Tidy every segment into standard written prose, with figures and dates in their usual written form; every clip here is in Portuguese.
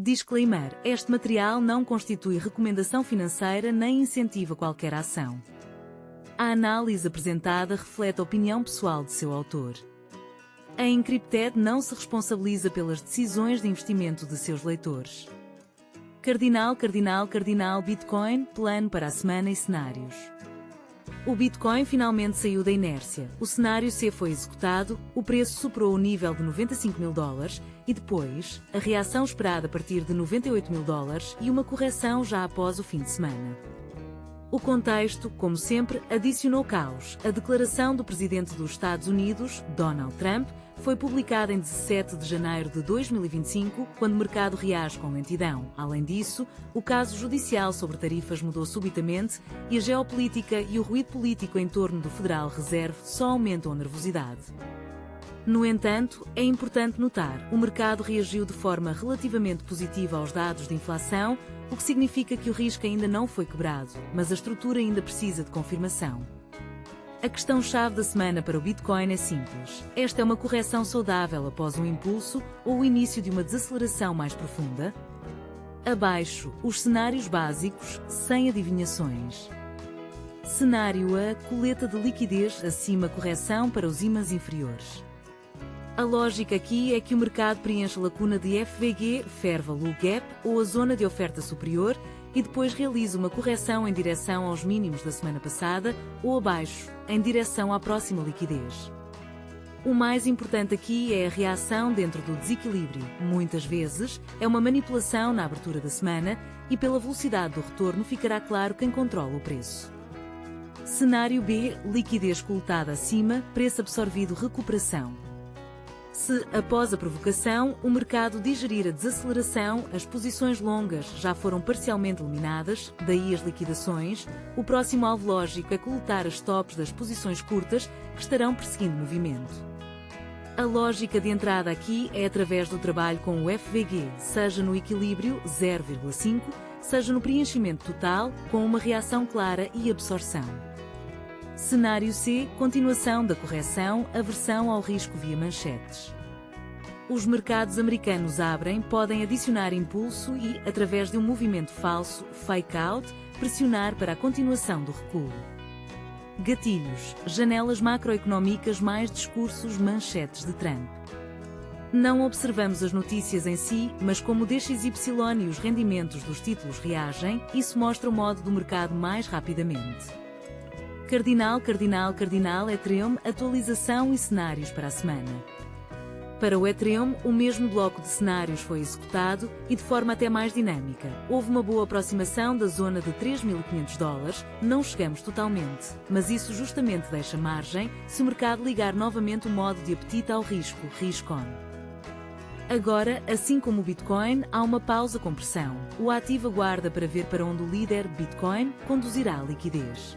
Disclaimer: este material não constitui recomendação financeira nem incentiva qualquer ação. A análise apresentada reflete a opinião pessoal de seu autor. A Encrypted não se responsabiliza pelas decisões de investimento de seus leitores. Cardinal Bitcoin, plano para a semana e cenários. O Bitcoin finalmente saiu da inércia, o cenário C foi executado, o preço superou o nível de $95.000 e depois, a reação esperada a partir de $98.000 e uma correção já após o fim de semana. O contexto, como sempre, adicionou caos. A declaração do presidente dos Estados Unidos, Donald Trump, foi publicada em 17 de janeiro de 2025, quando o mercado reage com lentidão. Além disso, o caso judicial sobre tarifas mudou subitamente e a geopolítica e o ruído político em torno do Federal Reserve só aumentam a nervosidade. No entanto, é importante notar, o mercado reagiu de forma relativamente positiva aos dados de inflação, o que significa que o risco ainda não foi quebrado, mas a estrutura ainda precisa de confirmação. A questão-chave da semana para o Bitcoin é simples. Esta é uma correção saudável após um impulso ou o início de uma desaceleração mais profunda? Abaixo, os cenários básicos, sem adivinhações. Cenário A, coleta de liquidez, acima, correção para os ímãs inferiores. A lógica aqui é que o mercado preenche a lacuna de FVG, Fair Value Gap, ou a zona de oferta superior, e depois realiza uma correção em direção aos mínimos da semana passada, ou abaixo, em direção à próxima liquidez. O mais importante aqui é a reação dentro do desequilíbrio. Muitas vezes, é uma manipulação na abertura da semana, e pela velocidade do retorno ficará claro quem controla o preço. Cenário B, liquidez coletada acima, preço absorvido, recuperação. Se, após a provocação, o mercado digerir a desaceleração, as posições longas já foram parcialmente eliminadas, daí as liquidações, o próximo alvo lógico é coletar as stops das posições curtas que estarão perseguindo o movimento. A lógica de entrada aqui é através do trabalho com o FVG, seja no equilíbrio 0,5, seja no preenchimento total, com uma reação clara e absorção. Cenário C, continuação da correção, aversão ao risco via manchetes. Os mercados americanos abrem, podem adicionar impulso e, através de um movimento falso, fake out, pressionar para a continuação do recuo. Gatilhos, janelas macroeconómicas mais discursos, manchetes de Trump. Não observamos as notícias em si, mas como o DXY e os rendimentos dos títulos reagem, isso mostra o modo do mercado mais rapidamente. Cardinal Ethereum, atualização e cenários para a semana. Para o Ethereum, o mesmo bloco de cenários foi executado e de forma até mais dinâmica. Houve uma boa aproximação da zona de $3.500, não chegamos totalmente, mas isso justamente deixa margem se o mercado ligar novamente o modo de apetite ao risco, risk-on. Agora, assim como o Bitcoin, há uma pausa com pressão. O ativo aguarda para ver para onde o líder, Bitcoin, conduzirá a liquidez.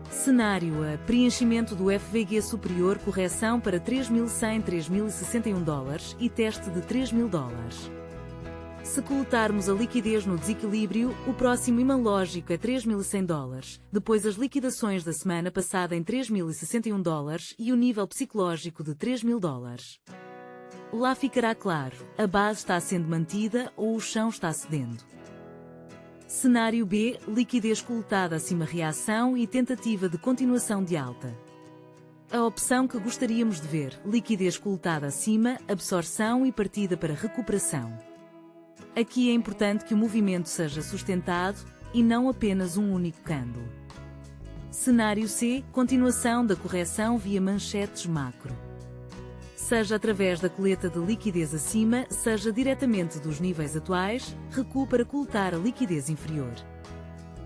Cenário A, preenchimento do FVG superior, correção para $3.100–3.061 e teste de $3.000. Se coletarmos a liquidez no desequilíbrio, o próximo imã lógico é $3.100, depois as liquidações da semana passada em $3.061 e o nível psicológico de $3.000. Lá ficará claro, a base está sendo mantida ou o chão está cedendo. Cenário B, liquidez coletada acima, reação e tentativa de continuação de alta. A opção que gostaríamos de ver, liquidez coletada acima, absorção e partida para recuperação. Aqui é importante que o movimento seja sustentado e não apenas um único candle. Cenário C, continuação da correção via manchetes macro. Seja através da coleta de liquidez acima, seja diretamente dos níveis atuais, recuo para coletar a liquidez inferior.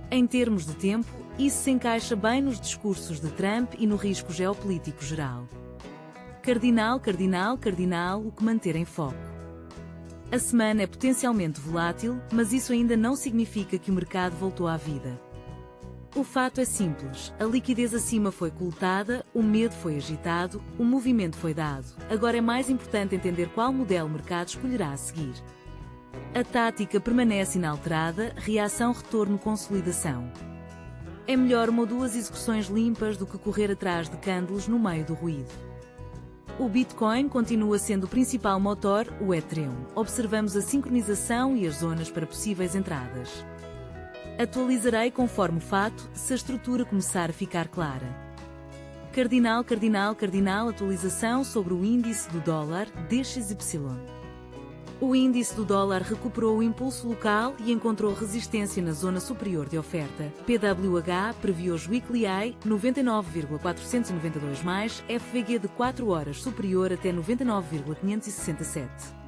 Em termos de tempo, isso se encaixa bem nos discursos de Trump e no risco geopolítico geral. Cardinal, o que manter em foco. A semana é potencialmente volátil, mas isso ainda não significa que o mercado voltou à vida. O fato é simples, a liquidez acima foi coletada, o medo foi agitado, o movimento foi dado. Agora é mais importante entender qual modelo o mercado escolherá a seguir. A tática permanece inalterada, reação, retorno, consolidação. É melhor uma ou duas execuções limpas do que correr atrás de candles no meio do ruído. O Bitcoin continua sendo o principal motor, o Ethereum. Observamos a sincronização e as zonas para possíveis entradas. Atualizarei conforme o fato, se a estrutura começar a ficar clara. Cardinal atualização sobre o índice do dólar, DXY. O índice do dólar recuperou o impulso local e encontrou resistência na zona superior de oferta. PWH previu hoje Weekly High 99,492 FVG de 4 horas superior até 99,567.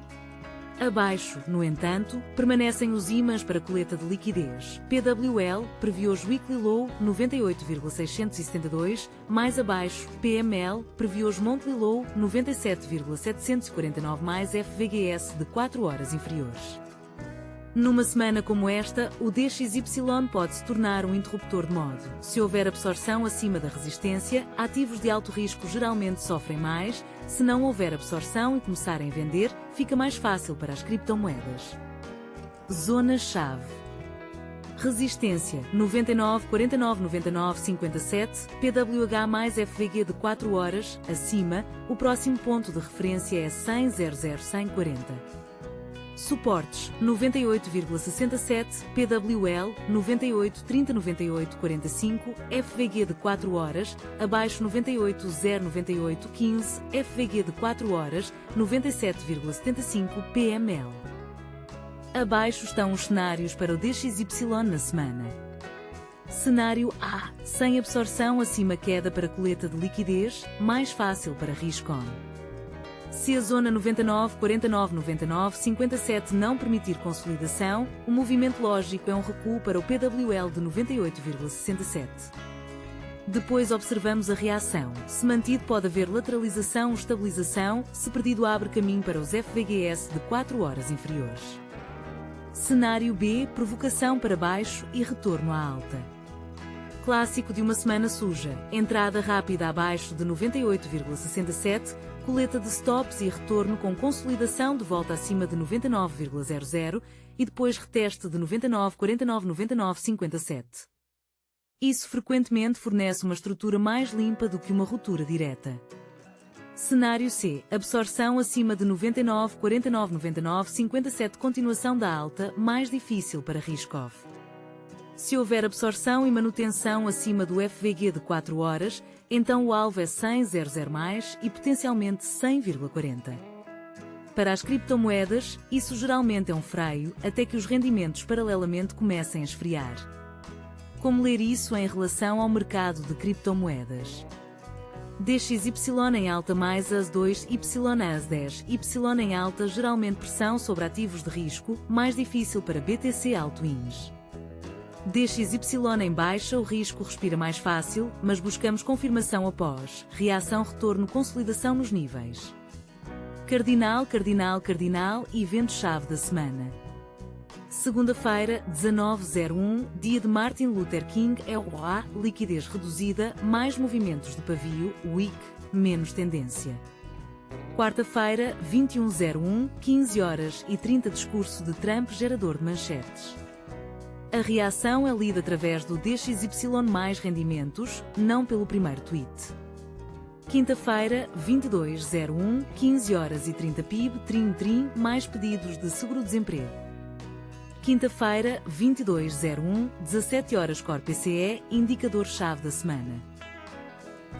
Abaixo, no entanto, permanecem os ímãs para coleta de liquidez. PWL previu hoje Weekly Low 98,672, mais abaixo, PML previu hoje Monthly Low 97,749 mais FVGS de 4 horas inferiores. Numa semana como esta, o DXY pode se tornar um interruptor de modo. Se houver absorção acima da resistência, ativos de alto risco geralmente sofrem mais. Se não houver absorção e começarem a vender, fica mais fácil para as criptomoedas. Zonas-chave. Resistência 99,49,99,57, PWH mais FVG de 4 horas, acima, o próximo ponto de referência é 100,00,140. Suportes 98,67, PWL 98,30,98,45, FVG de 4 horas, abaixo 98,098,15, FVG de 4 horas, 97,75, PML. Abaixo estão os cenários para o DXY na semana. Cenário A, sem absorção acima queda para coleta de liquidez, mais fácil para risco on. Se a zona 99,49,99,57 não permitir consolidação, o movimento lógico é um recuo para o PWL de 98,67. Depois observamos a reação. Se mantido pode haver lateralização ou estabilização, se perdido abre caminho para os FVGS de 4 horas inferiores. Cenário B, provocação para baixo e retorno à alta. Clássico de uma semana suja, entrada rápida abaixo de 98,67, coleta de stops e retorno com consolidação de volta acima de 99,00 e depois reteste de 99,49,99,57. Isso frequentemente fornece uma estrutura mais limpa do que uma ruptura direta. Cenário C, absorção acima de 99,49,99,57, continuação da alta, mais difícil para risk-off. Se houver absorção e manutenção acima do FVG de 4 horas, então o alvo é 100,00 mais e potencialmente 100,40. Para as criptomoedas, isso geralmente é um freio, até que os rendimentos paralelamente comecem a esfriar. Como ler isso em relação ao mercado de criptomoedas? DXY em alta mais AS2, Y AS10, Y em alta geralmente pressão sobre ativos de risco, mais difícil para BTC Altcoins. DXY em baixa, o risco respira mais fácil, mas buscamos confirmação após reação, retorno, consolidação nos níveis. Cardinal, evento-chave da semana. Segunda-feira, 19/01, dia de Martin Luther King, LOA, liquidez reduzida, mais movimentos de pavio, weak, menos tendência. Quarta-feira, 21/01, 15h30, discurso de Trump gerador de manchetes. A reação é lida através do DXY mais rendimentos, não pelo primeiro tweet. Quinta-feira, 22/01, 15h30 PIB, trim, mais pedidos de seguro-desemprego. Quinta-feira, 22/01, 17h Core PCE, indicador-chave da semana.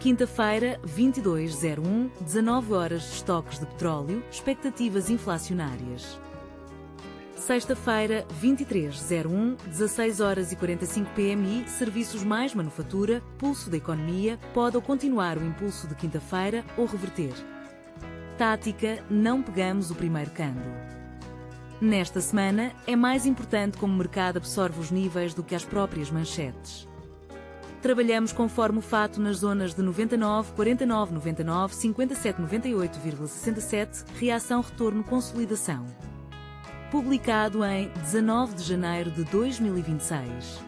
Quinta-feira, 22/01, 19h estoques de petróleo, expectativas inflacionárias. Sexta-feira, 23/01, 16h45 PMI, serviços mais manufatura, pulso da economia, pode ou continuar o impulso de quinta-feira ou reverter. Tática, não pegamos o primeiro câmbio. Nesta semana, é mais importante como o mercado absorve os níveis do que as próprias manchetes. Trabalhamos conforme o fato nas zonas de 99,49,99, 57,98,67, reação, retorno, consolidação. Publicado em 19 de janeiro de 2026.